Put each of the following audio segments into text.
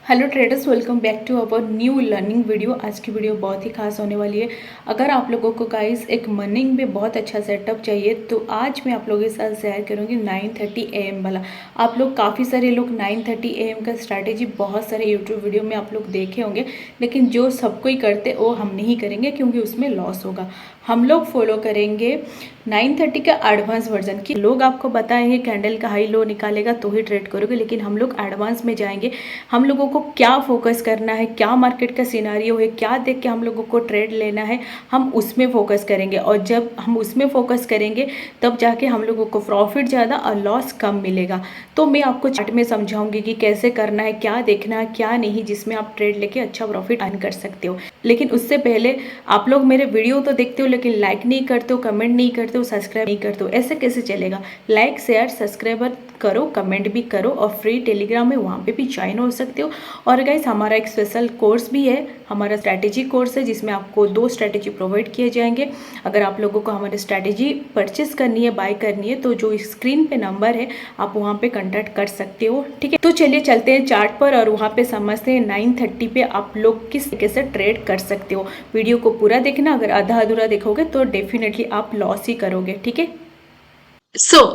Hello traders, welcome back to our new learning video. आज की video बहुत ही खास होने वाली है। अगर आप लोगों को गाइस एक मॉर्निंग में बहुत अच्छा सेटअप चाहिए तो आज मैं आप लोगों के साथ शेयर करूंगी 9:30 AM वाला। आप लोग काफ़ी सारे लोग 9:30 AM का स्ट्रैटेजी बहुत सारे यूट्यूब वीडियो में आप लोग देखे होंगे, लेकिन जो सब कोई करते वो हम नहीं करेंगे क्योंकि उसमें लॉस होगा। हम लोग फॉलो करेंगे 9:30 का एडवांस वर्जन की। लोग आपको बताए हैं कैंडल का हाई लो निकालेगा तो ही ट्रेड करोगे, लेकिन हम लोग एडवांस में जाएंगे। हम लोगों को क्या फोकस करना है, क्या मार्केट का सिनारियो है, क्या देख के हम लोगों को ट्रेड लेना है, हम उसमें फोकस करेंगे। और जब हम उसमें फोकस करेंगे तब जाके हम लोगों को प्रॉफिट ज़्यादा और लॉस कम मिलेगा। तो मैं आपको चार्ट में समझाऊंगी कि कैसे करना है, क्या देखना है, क्या नहीं, जिसमें आप ट्रेड लेके अच्छा प्रॉफिट अर्न कर सकते हो। लेकिन उससे पहले आप लोग मेरे वीडियो तो देखते हो लेकिन लाइक नहीं करते हो, कमेंट नहीं करते हो, सब्सक्राइब नहीं करते हो। ऐसे कैसे चलेगा? लाइक शेयर सब्सक्राइबर करो, कमेंट भी करो और फ्री टेलीग्राम में वहाँ पे भी ज्वाइन हो सकते हो। और गाइस हमारा एक स्पेशल कोर्स भी है, हमारा स्ट्रैटेजी कोर्स है जिसमें आपको 2 स्ट्रैटेजी प्रोवाइड किए जाएंगे। अगर आप लोगों को हमारी स्ट्रैटेजी परचेस करनी है, बाय करनी है, तो जो स्क्रीन पे नंबर है आप वहाँ पे कांटेक्ट कर सकते हो। ठीक है, तो चलिए चलते हैं चार्ट पर और वहाँ पे समझते हैं 9:30 पे आप लोग किस तरीके से ट्रेड कर सकते हो। वीडियो को पूरा देखना, अगर आधा अधूरा देखोगे तो डेफिनेटली आप लॉस ही करोगे। ठीक है,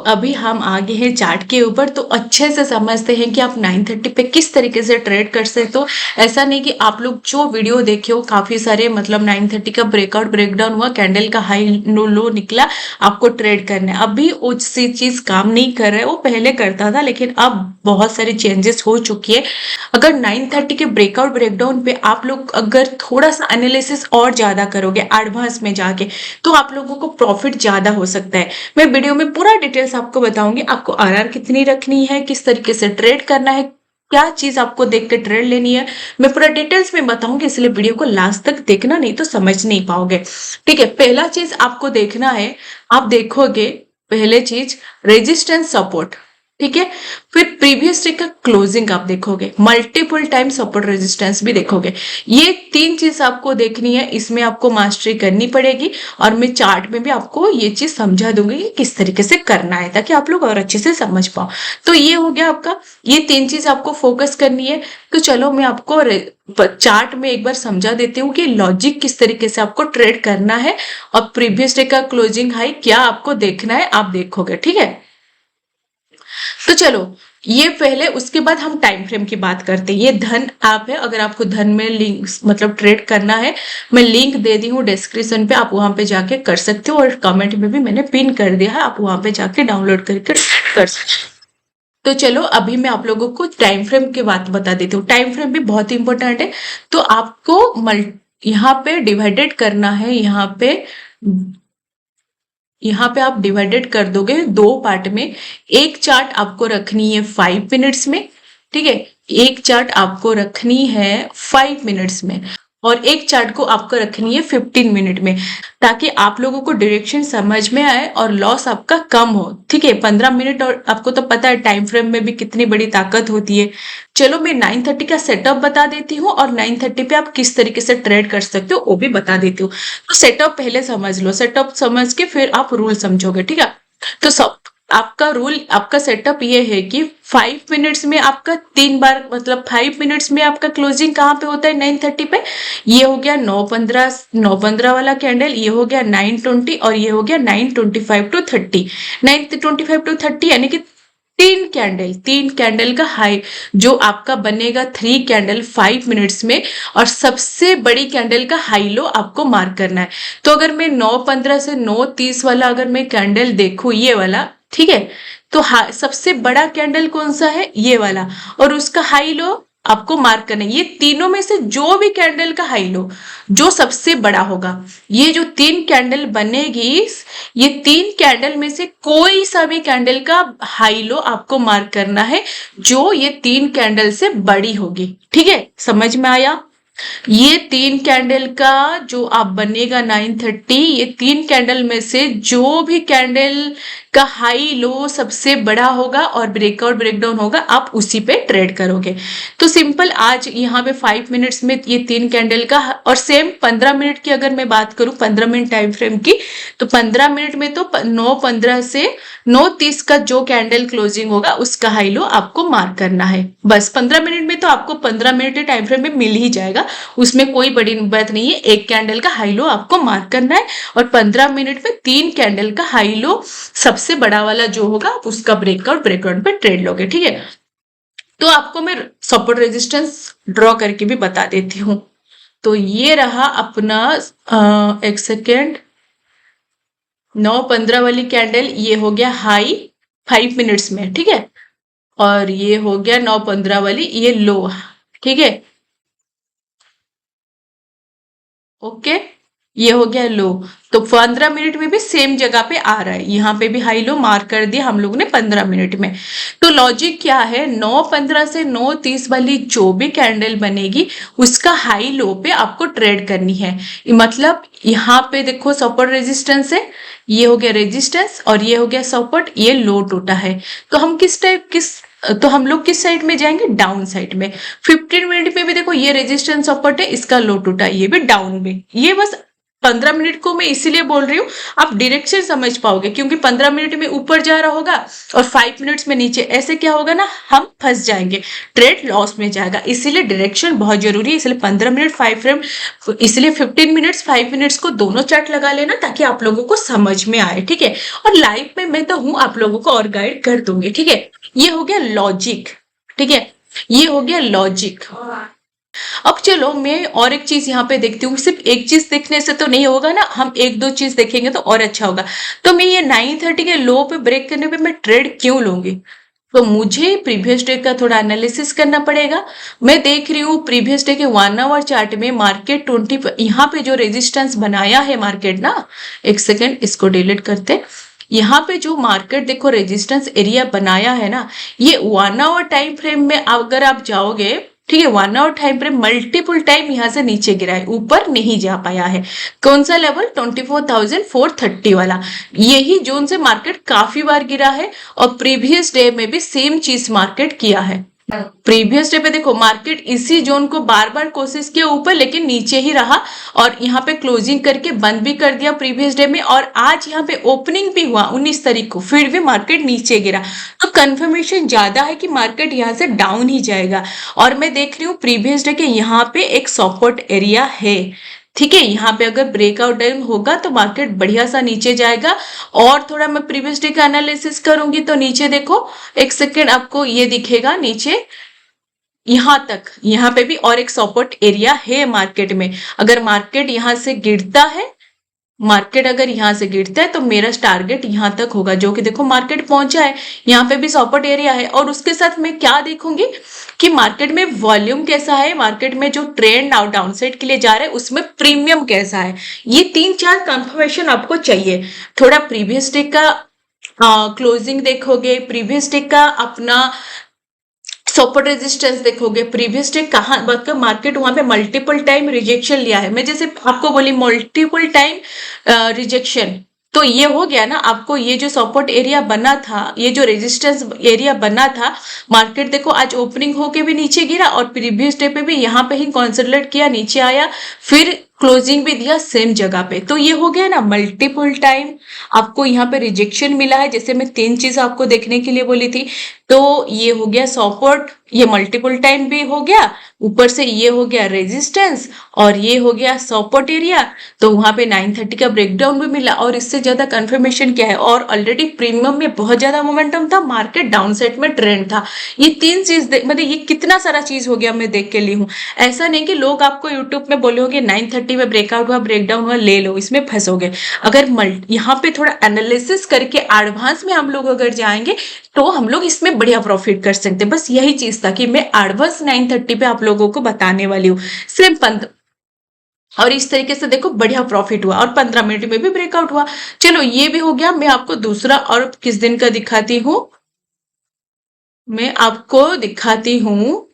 अभी हम आगे हैं चार्ट के ऊपर, तो अच्छे से समझते हैं कि आप 9:30 पे किस तरीके से ट्रेड कर सकते हो। ऐसा नहीं कि आप लोग जो वीडियो देखे हो काफी सारे, मतलब 9:30 का ब्रेकआउट ब्रेकडाउन हुआ, कैंडल का हाई लो निकला, आपको ट्रेड करना है। अभी उससे चीज काम नहीं कर रहा है, वो पहले करता था लेकिन अब बहुत सारी चेंजेस हो चुकी है। अगर 9:30 के ब्रेकआउट ब्रेकडाउन पे आप लोग अगर थोड़ा सा एनालिसिस और ज्यादा करोगे एडवांस में जाके, तो आप लोगों को प्रॉफिट ज्यादा हो सकता है। मैं वीडियो में पूरा डिटेल्स आपको बताऊंगी, आपको आरआर कितनी रखनी है, किस तरीके से ट्रेड करना है, क्या चीज आपको देख के ट्रेड लेनी है, मैं पूरा डिटेल्स में बताऊंगी। इसलिए वीडियो को लास्ट तक देखना, नहीं तो समझ नहीं पाओगे। ठीक है, पहला चीज आपको देखना है, आप देखोगे पहले चीज रेजिस्टेंस सपोर्ट। ठीक है, फिर प्रीवियस डे का क्लोजिंग आप देखोगे, मल्टीपल टाइम सपोर्ट रेजिस्टेंस भी देखोगे। ये 3 चीज आपको देखनी है, इसमें आपको मास्टरी करनी पड़ेगी। और मैं चार्ट में भी आपको ये चीज समझा दूंगी कि किस तरीके से करना है, ताकि आप लोग और अच्छे से समझ पाओ। तो ये हो गया आपका, ये 3 चीज आपको फोकस करनी है। तो चलो मैं आपको चार्ट में एक बार समझा देती हूँ कि लॉजिक किस तरीके से आपको ट्रेड करना है और प्रीवियस डे का क्लोजिंग हाई क्या आपको देखना है, आप देखोगे। ठीक है, तो चलो ये पहले, उसके बाद हम टाइम फ्रेम की बात करते हैं। ये धन ऐप है, अगर आपको धन में लिंक मतलब ट्रेड करना है, मैं लिंक दे दी हूँ डिस्क्रिप्शन पे, आप वहां पे जाके कर सकते हो और कमेंट में भी मैंने पिन कर दिया है, आप वहां पे जाके डाउनलोड करके कर सकते हो। तो चलो अभी मैं आप लोगों को टाइम फ्रेम की बात बता देती हूँ। टाइम फ्रेम भी बहुत इंपॉर्टेंट है। तो आपको यहाँ पे डिवाइडेड करना है, यहाँ पे आप डिवाइडेड कर दोगे 2 पार्ट में। एक चार्ट आपको रखनी है 5 मिनट्स में। ठीक है, एक चार्ट आपको रखनी है 5 मिनट्स में और एक चार्ट को आपको रखनी है 15 मिनट में, ताकि आप लोगों को डायरेक्शन समझ में आए और लॉस आपका कम हो। ठीक है, 15 मिनट, और आपको तो पता है टाइम फ्रेम में भी कितनी बड़ी ताकत होती है। चलो मैं 9:30 का सेटअप बता देती हूँ और 9:30 पे आप किस तरीके से ट्रेड कर सकते हो वो भी बता देती हूँ। तो सेटअप पहले समझ लो, सेटअप समझ के फिर आप रूल समझोगे। ठीक है, तो सब आपका रूल, आपका सेटअप ये है कि 5 मिनट्स में आपका 3 बार, मतलब 5 मिनट्स में आपका क्लोजिंग कहाँ पे होता है 9:30 पे। ये हो गया 9:15 वाला कैंडल, ये हो गया 9:20 और ये हो गया 9:25 to 30। 9:25 to 30 यानी कि 3 कैंडल का हाई जो आपका बनेगा, 3 कैंडल 5 मिनट्स में, और सबसे बड़ी कैंडल का हाई लो आपको मार्क करना है। तो अगर मैं 9:15 से 9:30 वाला अगर मैं कैंडल देखूं, ये वाला, ठीक है, तो सबसे बड़ा कैंडल कौन सा है, ये वाला, और उसका हाई लो आपको मार्क करना है। ये तीनों में से जो भी कैंडल का हाई लो जो सबसे बड़ा होगा, ये जो 3 कैंडल बनेगी, ये 3 कैंडल में से कोई सा भी कैंडल का हाई लो आपको मार्क करना है जो ये 3 कैंडल से बड़ी होगी। ठीक है, समझ में आया? ये 3 कैंडल का जो आप बनेगा 9:30, ये 3 कैंडल में से जो भी कैंडल का हाई लो सबसे बड़ा होगा और ब्रेकआउट ब्रेकडाउन होगा, आप उसी पे ट्रेड करोगे। तो सिंपल आज यहाँ पे 5 मिनट्स में ये 3 कैंडल का, और सेम 15 मिनट की अगर मैं बात करूँ 15 मिनट टाइम फ्रेम की, तो 15 मिनट में तो 9:15 से 9:30 का जो कैंडल क्लोजिंग होगा उसका हाई लो आपको मार्क करना है। बस 15 मिनट में तो आपको 15 मिनट टाइम फ्रेम में मिल ही जाएगा, उसमें कोई बड़ी बात नहीं है। एक कैंडल का हाई लो आपको मार्क करना है और 15 मिनट में 3 कैंडल का हाई लो सबसे बड़ा वाला जो होगा उसका ब्रेकआउट ब्रेकआउट पे ट्रेड लोगे, ठीक है। तो आपको मैं सपोर्ट रेजिस्टेंस ड्रॉ करके भी बता देती हूँ। तो ये रहा अपना एक सेकेंड, 9:15 वाली कैंडल, ये हो गया हाई 5 मिनट्स में, ठीक है। और ये हो गया 9:15 वाली, ये लो, ठीक है। ओके, ये हो गया लो। तो 15 मिनट में भी सेम जगह पे आ रहा है, यहाँ पे भी हाई लो मार्क कर दिया हम लोग ने 15 मिनट में। तो लॉजिक क्या है, 9:15 से 9:30 वाली जो भी कैंडल बनेगी उसका हाई लो पे आपको ट्रेड करनी है। मतलब यहाँ पे देखो सपोर्ट रेजिस्टेंस है, ये हो गया रेजिस्टेंस और ये हो गया सपोर्ट, ये लो टूटा है। तो हम तो हम लोग किस साइड में जाएंगे, डाउन साइड में। 15 मिनट में भी देखो ये रेजिस्टेंस सपोर्ट है, इसका लो टूटा, ये भी डाउन में। ये बस 15 मिनट को मैं इसीलिए बोल रही हूँ, आप डायरेक्शन समझ पाओगे, क्योंकि 15 मिनट में ऊपर जा रहा होगा और 5 मिनट्स में नीचे, ऐसे क्या होगा ना, हम फंस जाएंगे, ट्रेड लॉस में जाएगा। इसीलिए डायरेक्शन बहुत जरूरी है। इसलिए 15 मिनट 5 फ्रेम, इसलिए 15 मिनट्स 5 मिनट्स को दोनों चार्ट लगा लेना ताकि आप लोगों को समझ में आए, ठीक है। और लाइव में मैं तो हूं, आप लोगों को और गाइड कर दूंगी, ठीक है। ये हो गया लॉजिक, ठीक है, ये हो गया लॉजिक। अब चलो मैं और एक चीज यहाँ पे देखती हूँ, सिर्फ एक चीज देखने से तो नहीं होगा ना, हम एक दो चीज देखेंगे तो और अच्छा होगा। तो मैं ये 9:30 के लो पे ब्रेक करने पे मैं ट्रेड क्यों लूंगी, तो मुझे प्रीवियस डे का थोड़ा एनालिसिस करना पड़ेगा। मैं देख रही हूँ प्रीवियस डे के 1 आवर चार्ट में मार्केट 20, यहाँ पे जो रेजिस्टेंस बनाया है मार्केट ना, एक सेकेंड इसको डिलीट करते। यहाँ पे जो मार्केट देखो रेजिस्टेंस एरिया बनाया है ना, ये 1 आवर टाइम फ्रेम में अगर आप जाओगे, ठीक है, 1 hour time frame multiple time यहाँ से नीचे गिरा है, ऊपर नहीं जा पाया है। कौन सा लेवल, 24,430 वाला, यही जोन से मार्केट काफी बार गिरा है और प्रीवियस डे में भी सेम चीज मार्केट किया है। प्रीवियस डे पे देखो मार्केट इसी जोन को बार बार कोशिश किया ऊपर, लेकिन नीचे ही रहा और यहाँ पे क्लोजिंग करके बंद भी कर दिया प्रीवियस डे में, और आज यहाँ पे ओपनिंग भी हुआ 19 तारीख को, फिर भी मार्केट नीचे गिरा। तो कंफर्मेशन ज्यादा है कि मार्केट यहाँ से डाउन ही जाएगा। और मैं देख रही हूँ प्रीवियस डे के यहाँ पे एक सपोर्ट एरिया है, ठीक है। यहाँ पे अगर ब्रेकआउट डाउन होगा तो मार्केट बढ़िया सा नीचे जाएगा। और थोड़ा मैं प्रीवियस डे का एनालिसिस करूंगी तो नीचे देखो, एक सेकेंड, आपको ये दिखेगा नीचे यहाँ तक, यहाँ पे भी और एक सपोर्ट एरिया है मार्केट में। अगर मार्केट यहाँ से गिरता है, मार्केट अगर यहाँ से गिरता है तो मेरा टारगेट यहाँ तक होगा, जो कि देखो मार्केट पहुंचा है, यहाँ पे भी सपोर्ट एरिया है। और उसके साथ मैं क्या देखूंगी कि मार्केट में वॉल्यूम कैसा है, मार्केट में जो ट्रेंड नाउ डाउनसाइड के लिए जा रहा है उसमें प्रीमियम कैसा है। ये 3-4 कंफर्मेशन आपको चाहिए। थोड़ा प्रीवियस डे का क्लोजिंग देखोगे, प्रीवियस डे का अपना सपोर्ट रेजिस्टेंस देखोगे, प्रीवियस डे कहाँ मतलब मार्केट वहां पे मल्टीपल टाइम रिजेक्शन लिया है, मैं जैसे आपको बोली मल्टीपल टाइम रिजेक्शन, तो ये हो गया ना आपको। ये जो सपोर्ट एरिया बना था, ये जो रेजिस्टेंस एरिया बना था, मार्केट देखो आज ओपनिंग होके भी नीचे गिरा और प्रीवियस डे पे भी यहाँ पे ही कंसोलिडेट किया, नीचे आया, फिर क्लोजिंग भी दिया सेम जगह पे। तो ये हो गया ना मल्टीपल टाइम आपको यहाँ पे रिजेक्शन मिला है, जैसे मैं 3 चीज आपको देखने के लिए बोली थी। तो ये हो गया सपोर्ट, ये मल्टीपल टाइम भी हो गया, ऊपर से ये हो गया रेजिस्टेंस और ये हो गया सपोर्ट एरिया। तो वहां पे 9:30 का ब्रेकडाउन भी मिला। और इससे ज्यादा कंफर्मेशन क्या है, और ऑलरेडी प्रीमियम में बहुत ज्यादा मोमेंटम था, मार्केट डाउन साइड में ट्रेंड था। ये 3 चीज मतलब ये कितना सारा चीज हो गया मैं देख के ली हूँ। ऐसा नहीं कि लोग आपको यूट्यूब में बोलोगे 9:30 में ब्रेकआउट हुआ ब्रेकडाउन हुआ ले लो, इसमें फंसोगे। अगर यहाँ पे थोड़ा एनालिसिस करके एडवांस में हम लोग अगर जाएंगे तो हम लोग इसमें बढ़िया प्रॉफिट कर सकते हैं। बस यही चीज था कि मैं एडवांस 9:30 पे आप लोगों को बताने वाली हूँ सिर्फ। और इस तरीके से देखो बढ़िया प्रॉफिट हुआ और 15 मिनट में भी ब्रेकआउट हुआ। चलो ये भी हो गया। मैं आपको दूसरा और किस दिन का दिखाती हूँ, मैं आपको दिखाती हूँ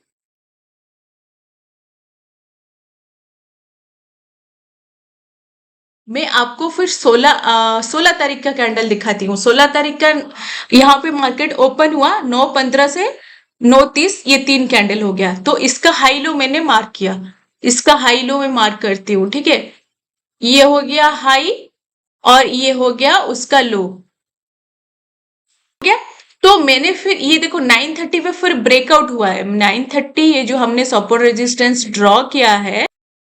मैं आपको फिर 16 तारीख का कैंडल दिखाती हूँ। 16 तारीख का यहाँ पे मार्केट ओपन हुआ 9:15 से 9:30, ये 3 कैंडल हो गया। तो इसका हाई लो मैंने मार्क किया, इसका हाई लो मैं मार्क करती हूँ, ठीक है। ये हो गया हाई और ये हो गया उसका लो, ठीक है। तो मैंने फिर ये देखो 9:30 पे फिर ब्रेकआउट हुआ है। 9:30 ये जो हमने सपोर्ट रेजिस्टेंस ड्रॉ किया है,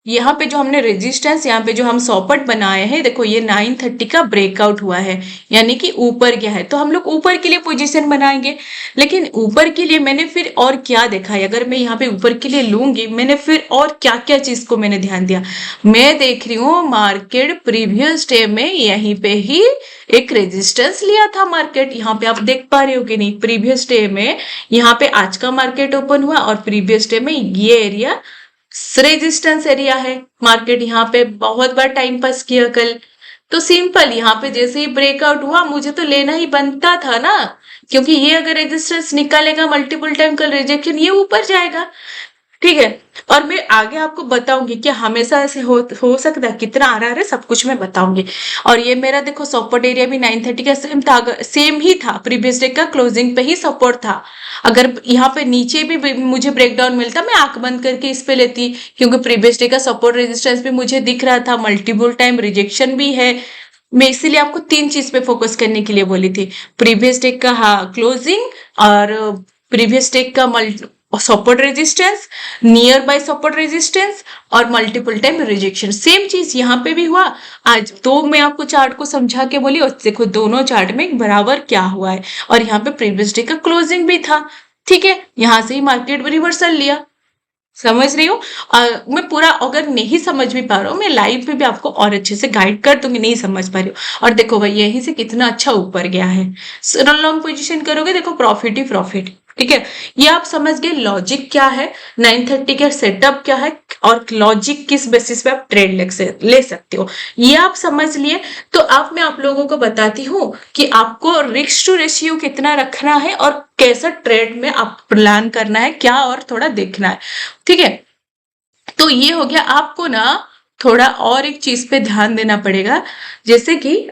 यहाँ पे जो हमने रेजिस्टेंस, यहाँ पे जो हम सॉपट बनाए हैं, देखो ये 9:30 का ब्रेकआउट हुआ है, यानी कि ऊपर गया है। तो हम लोग ऊपर के लिए पोजीशन बनाएंगे, लेकिन ऊपर के लिए मैंने फिर और क्या देखा है, अगर मैं यहाँ पे ऊपर के लिए लूंगी, मैंने फिर और क्या क्या चीज को मैंने ध्यान दिया। मैं देख रही हूँ मार्केट प्रीवियस डे में यहीं पे ही एक रेजिस्टेंस लिया था मार्केट, यहाँ पे आप देख पा रहे हो कि नहीं। प्रीवियस डे में यहाँ पे आज का मार्केट ओपन हुआ और प्रीवियस डे में ये एरिया रेजिस्टेंस एरिया है। मार्केट यहाँ पे बहुत बार टाइम पास किया कल। तो सिंपल, यहाँ पे जैसे ही ब्रेकआउट हुआ मुझे तो लेना ही बनता था ना, क्योंकि ये अगर रेजिस्टेंस निकालेगा मल्टीपल टाइम कल रिजेक्शन, ये ऊपर जाएगा, ठीक है। और मैं आगे आपको बताऊंगी कि हमेशा ऐसे हो सकता है, कितना आ रहा है सब कुछ मैं बताऊंगी। और ये मेरा देखो सपोर्ट एरिया भी 9:30 का सेम था, सेम ही था, प्रीवियस डे का क्लोजिंग पे ही सपोर्ट था। अगर यहाँ पे नीचे भी मुझे ब्रेकडाउन मिलता, मैं आंख बंद करके इस पे लेती, क्योंकि प्रीवियस डे का सपोर्ट रेजिस्टेंस भी मुझे दिख रहा था, मल्टीपल टाइम रिजेक्शन भी है। मैं इसीलिए आपको 3 चीज पे फोकस करने के लिए बोली थी, प्रीवियस डे का क्लोजिंग, और प्रीवियस डे का support resistance, near by support resistance, और मल्टीपल टाइम रिजेक्शन। सेम चीज यहाँ पे भी हुआ आज। तो मैं आपको चार्ट को समझा के बोली, और देखो दोनों चार्ट में बराबर क्या हुआ है, और यहाँ पे प्रीवियस डे का क्लोजिंग भी था, ठीक है। यहाँ से ही मार्केट रिवर्सल लिया, समझ रही हूँ। मैं पूरा अगर नहीं समझ भी पा रहा हूँ, मैं लाइव पे भी आपको और अच्छे से गाइड कर दूंगी, नहीं समझ पा रही हूँ। और देखो भाई यहीं से कितना अच्छा ऊपर गया है, लॉन्ग पोजीशन करोगे, देखो प्रॉफिट ही प्रॉफिट, ठीक है। ये आप समझ गए लॉजिक क्या है, 9:30 का सेटअप क्या है, और लॉजिक किस बेसिस पे आप ट्रेड ले सकते हो, ये आप समझ लिए। तो अब मैं आप लोगों को बताती हूँ कि आपको रिस्क टू रेशियो कितना रखना है और कैसा ट्रेड में आप प्लान करना है, क्या और थोड़ा देखना है, ठीक है। तो ये हो गया। आपको ना थोड़ा और एक चीज पे ध्यान देना पड़ेगा, जैसे कि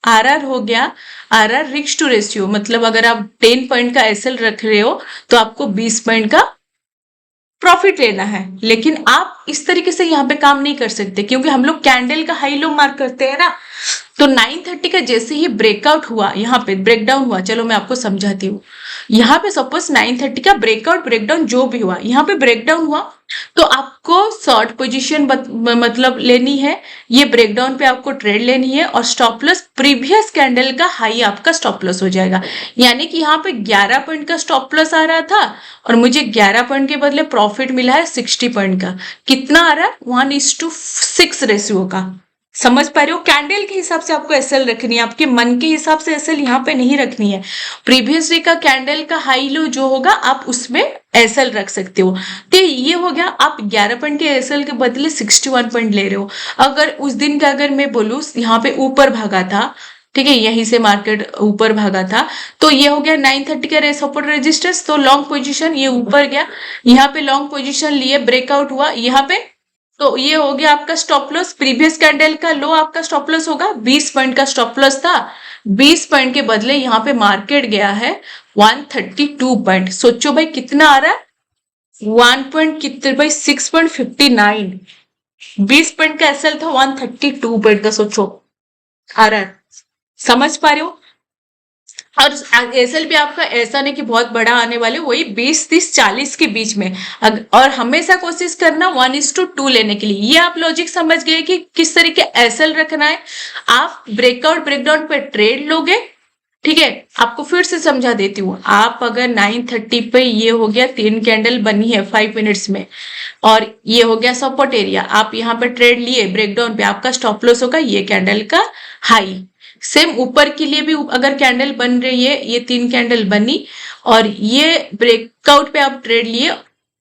आरआर हो गया। आरआर रिस्क टू रेशियो, मतलब अगर आप 10 पॉइंट का एसएल रख रहे हो तो आपको 20 पॉइंट का प्रॉफिट लेना है। लेकिन आप इस तरीके से यहाँ पे काम नहीं कर सकते, क्योंकि हम लोग कैंडल का हाई लो मार्क करते हैं ना। तो 9:30 का जैसे ही ब्रेकआउट हुआ, यहाँ पे ब्रेकडाउन हुआ, चलो मैं आपको समझाती हूँ। यहाँ पे सपोज 9:30 का ब्रेकआउट ब्रेकडाउन जो भी हुआ, यहाँ पे ब्रेकडाउन हुआ, तो आपको शॉर्ट पोजीशन मतलब लेनी है, ये ब्रेकडाउन पे आपको ट्रेड लेनी है, और स्टॉप लॉस प्रीवियस कैंडल का हाई आपका स्टॉप लॉस हो जाएगा। यानी कि यहाँ पे 11 पॉइंट का स्टॉप लॉस आ रहा था, और मुझे 11 पॉइंट के बदले प्रॉफिट मिला है 60 पॉइंट का। कितना आ रहा है? 1:6 रेशियो का। समझ पा रहे हो? कैंडल के हिसाब से आपको एसएल रखनी है, आपके मन के हिसाब से एसएल यहाँ पे नहीं रखनी है। प्रीवियस डे का कैंडल का हाई लो जो होगा आप उसमें एसएल रख सकते हो। तो ये हो गया, आप 11 पॉइंट के एसएल के बदले 61 पॉइंट ले रहे हो। अगर उस दिन का अगर मैं बोलूँ यहाँ पे ऊपर भागा था, ठीक है, यहीं से मार्केट ऊपर भागा था, तो ये हो गया 9:30 का सपोर्ट रेजिस्टेंस, तो लॉन्ग पोजीशन ये ऊपर गया, यहाँ पे लॉन्ग पोजीशन लिए, ब्रेकआउट हुआ यहाँ पे, तो ये हो गया आपका स्टॉप लॉस। प्रीवियस कैंडल का लो आपका स्टॉप लॉस होगा, 20 पॉइंट का स्टॉप लॉस था, 20 पॉइंट के बदले यहाँ पे मार्केट गया है 132 पॉइंट। सोचो भाई कितना आ रहा है, 1 पॉइंट कितने भाई, 6.59। 20 पॉइंट का एसएल था, 132 पॉइंट का सोचो आ रहा है। समझ पा रहे हो? और एसएल भी आपका ऐसा नहीं कि बहुत बड़ा आने वाले, वही 20, 30, 40 के बीच में। और हमेशा कोशिश करना 1:2 लेने के लिए। ये आप लॉजिक समझ गए कि किस तरीके एसएल रखना है। आप ब्रेकआउट ब्रेकडाउन पे ट्रेड लोगे, ठीक है। आपको फिर से समझा देती हूँ। आप अगर 9:30 पे, ये हो गया 3 कैंडल बनी है 5 मिनट्स में, और ये हो गया सपोर्ट एरिया, आप यहाँ पे ट्रेड लिए ब्रेकडाउन पे, आपका स्टॉप लॉस होगा ये कैंडल का हाई। सेम ऊपर के लिए भी अगर कैंडल बन रही है, ये 3 कैंडल बनी और ये ब्रेकआउट पे आप ट्रेड लिए,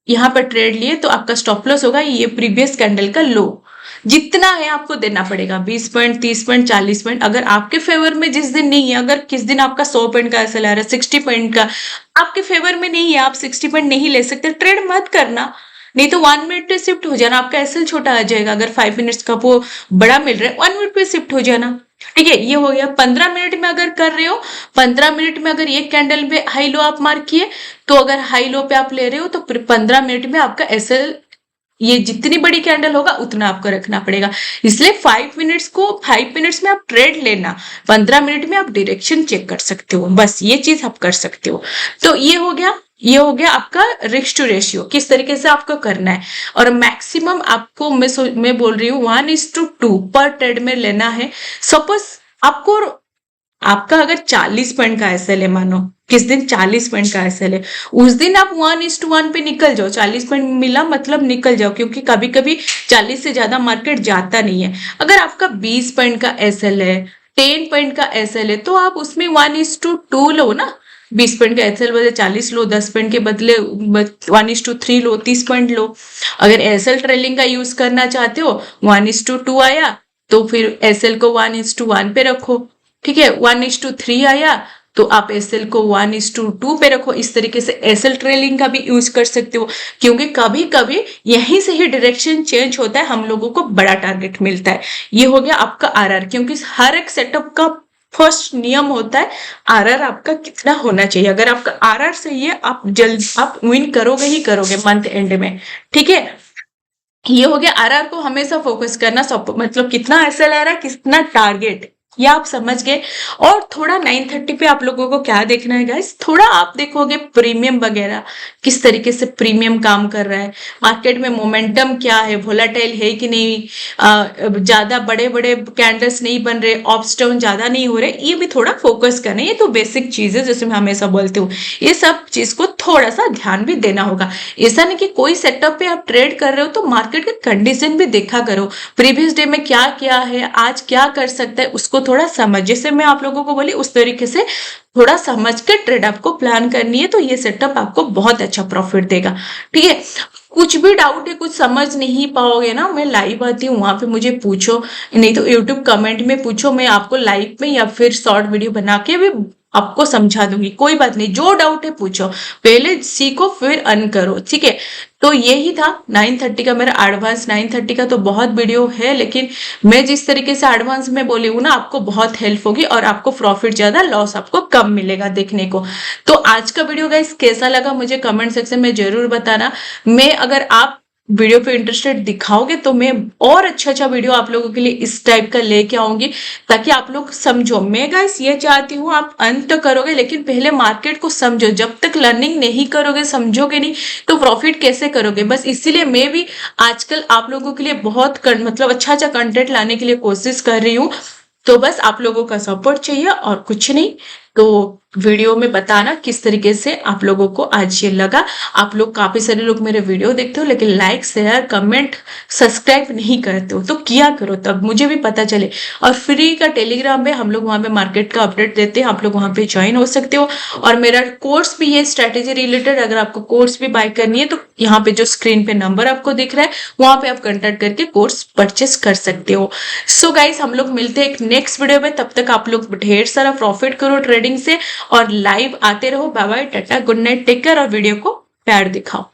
यहाँ पर ट्रेड लिए, तो आपका स्टॉप लॉस होगा ये प्रीवियस कैंडल का लो। जितना है आपको देना पड़ेगा, 20 पॉइंट, 30 पॉइंट, 40 पॉइंट। अगर आपके फेवर में जिस दिन नहीं है, अगर किस दिन आपका 100 पॉइंट का ऐसा ला रहा है, 60 पॉइंट का आपके फेवर में नहीं है, आप 60 पॉइंट नहीं ले सकते, ट्रेड मत करना। नहीं तो 1 मिनट पे शिफ्ट हो जाना, आपका एसएल छोटा आ जाएगा। अगर 5 मिनट्स का वो बड़ा मिल रहा है, 1 मिनट पे शिफ्ट हो जाना। ठीक है, ये हो गया। 15 मिनट में अगर कर रहे हो, 15 मिनट में अगर एक कैंडल पे हाई लो आप मार्क किए, तो अगर हाई लो पे आप ले रहे हो तो 15 मिनट में आपका एसएल, ये जितनी बड़ी कैंडल होगा उतना आपको रखना पड़ेगा। इसलिए 5 मिनट्स में आप ट्रेड लेना, 15 मिनट में आप डायरेक्शन चेक कर सकते हो, बस ये चीज आप कर सकते हो। तो ये हो गया, ये हो गया आपका रिस्क टू रेशियो, किस तरीके से आपको करना है। और मैक्सिमम आपको मैं बोल रही हूँ 1:2 पर ट्रेड में लेना है। सपोज आपको, आपका अगर 40 पॉइंट का एसएल है, मानो किस दिन 40 पॉइंट का एसएल है, उस दिन आप 1:1 पे निकल जाओ। 40 पॉइंट मिला मतलब निकल जाओ, क्योंकि कभी कभी 40 से ज्यादा मार्केट जाता नहीं है। अगर आपका 20 पॉइंट का एसएल है, 10 पॉइंट का एसएल है, तो आप उसमें 1:2 लो ना। 20 पॉइंट का एसएल बदले 40 लो, 10 पॉइंट के बदले 1:3 लो, 30 पॉइंट लो। अगर एसएल ट्रेलिंग का यूज करना चाहते हो, 1:2 आया तो फिर एसएल को 1:1 पे रखो। ठीक है, 1:3 आया तो आप एसएल को 1:2 पे रखो। इस तरीके से एसएल ट्रेलिंग का भी यूज कर सकते हो, क्योंकि कभी कभी यहीं से ही डायरेक्शन चेंज होता है, हम लोगों को बड़ा टारगेट मिलता है। ये हो गया आपका आरआर, क्योंकि हर एक सेटअप का फर्स्ट नियम होता है आरआर आपका कितना होना चाहिए। अगर आपका आरआर सही है, आप जल्द आप विन करोगे ही करोगे मंथ एंड में। ठीक है, ये हो गया आरआर को हमेशा फोकस करना, सब मतलब कितना एसएल आ रहा है, कितना टारगेट, ये आप समझ गए। और थोड़ा 9:30 पे आप लोगों को क्या देखना है गाइस, थोड़ा आप देखोगे प्रीमियम वगैरह, किस तरीके से प्रीमियम काम कर रहा है, मार्केट में मोमेंटम क्या है, वोलेटाइल है कि नहीं, ज्यादा बड़े बड़े कैंडल्स नहीं बन रहे, अप्स डाउन ज्यादा नहीं हो रहे, ये भी थोड़ा फोकस करना है। ये तो बेसिक चीज है, जैसे मैं हमेशा बोलती हूँ, ये सब चीज को थोड़ा सा ध्यान भी देना होगा। ऐसा नहीं कि कोई सेटअप पे आप ट्रेड कर रहे हो तो मार्केट के कंडीशन भी देखा करो, प्रीवियस डे में क्या क्या है, आज क्या कर सकता है, उसको थोड़ा समझ, जैसे मैं आप लोगों को बोली उस तरीके से थोड़ा समझ के ट्रेड आपको प्लान करनी है, तो ये सेटअप आपको बहुत अच्छा प्रॉफिट देगा। ठीक है, कुछ भी डाउट है, कुछ समझ नहीं पाओगे ना, मैं लाइव आती हूँ, वहां पे मुझे पूछो, नहीं तो यूट्यूब कमेंट में पूछो, मैं आपको लाइव में या फिर शॉर्ट वीडियो बना के भी आपको समझा दूंगी। कोई बात नहीं, जो डाउट है पूछो, पहले सीखो फिर अर्न करो। ठीक है, तो यही था 9:30 का मेरा एडवांस। 9:30 का तो बहुत वीडियो है, लेकिन मैं जिस तरीके से एडवांस में बोली हूँ ना, आपको बहुत हेल्प होगी और आपको प्रॉफिट ज्यादा, लॉस आपको कम मिलेगा देखने को। तो आज का वीडियो गाइस कैसा लगा मुझे कमेंट सेक्शन में जरूर बताना। मैं, अगर आप वीडियो पे इंटरेस्टेड दिखाओगे तो मैं और अच्छा वीडियो आप लोगों के लिए इस टाइप का लेके आऊंगी, ताकि आप लोग समझो। मैं गाइस ये चाहती हूँ आप अंत तो करोगे, लेकिन पहले मार्केट को समझो। जब तक लर्निंग नहीं करोगे, समझोगे नहीं, तो प्रॉफिट कैसे करोगे। बस इसीलिए मैं भी आजकल आप लोगों के लिए बहुत मतलब अच्छा कंटेंट लाने के लिए कोशिश कर रही हूँ। तो बस आप लोगों का सपोर्ट चाहिए और कुछ नहीं। तो वीडियो में बताना किस तरीके से आप लोगों को आज ये लगा। आप लोग काफी सारे लोग मेरे वीडियो देखते हो, लेकिन लाइक शेयर कमेंट सब्सक्राइब नहीं करते हो, तो किया करो, तब मुझे भी पता चले। और फ्री का टेलीग्राम में हम लोग वहां पे मार्केट का अपडेट देते हैं, आप लोग वहां पे ज्वाइन हो सकते हो। और मेरा कोर्स भी है स्ट्रेटेजी रिलेटेड, अगर आपको कोर्स भी बाय करनी है तो यहाँ पे जो स्क्रीन पे नंबर आपको दिख रहा है, वहां पे आप कंटेक्ट करके कोर्स परचेस कर सकते हो। सो गाइस, हम लोग मिलते हैं एक नेक्स्ट वीडियो में, तब तक आप लोग ढेर सारा प्रॉफिट करो ट्रेडिंग से, और लाइव आते रहो। Bye bye, tata, good night, take care, और वीडियो को प्यार दिखाओ।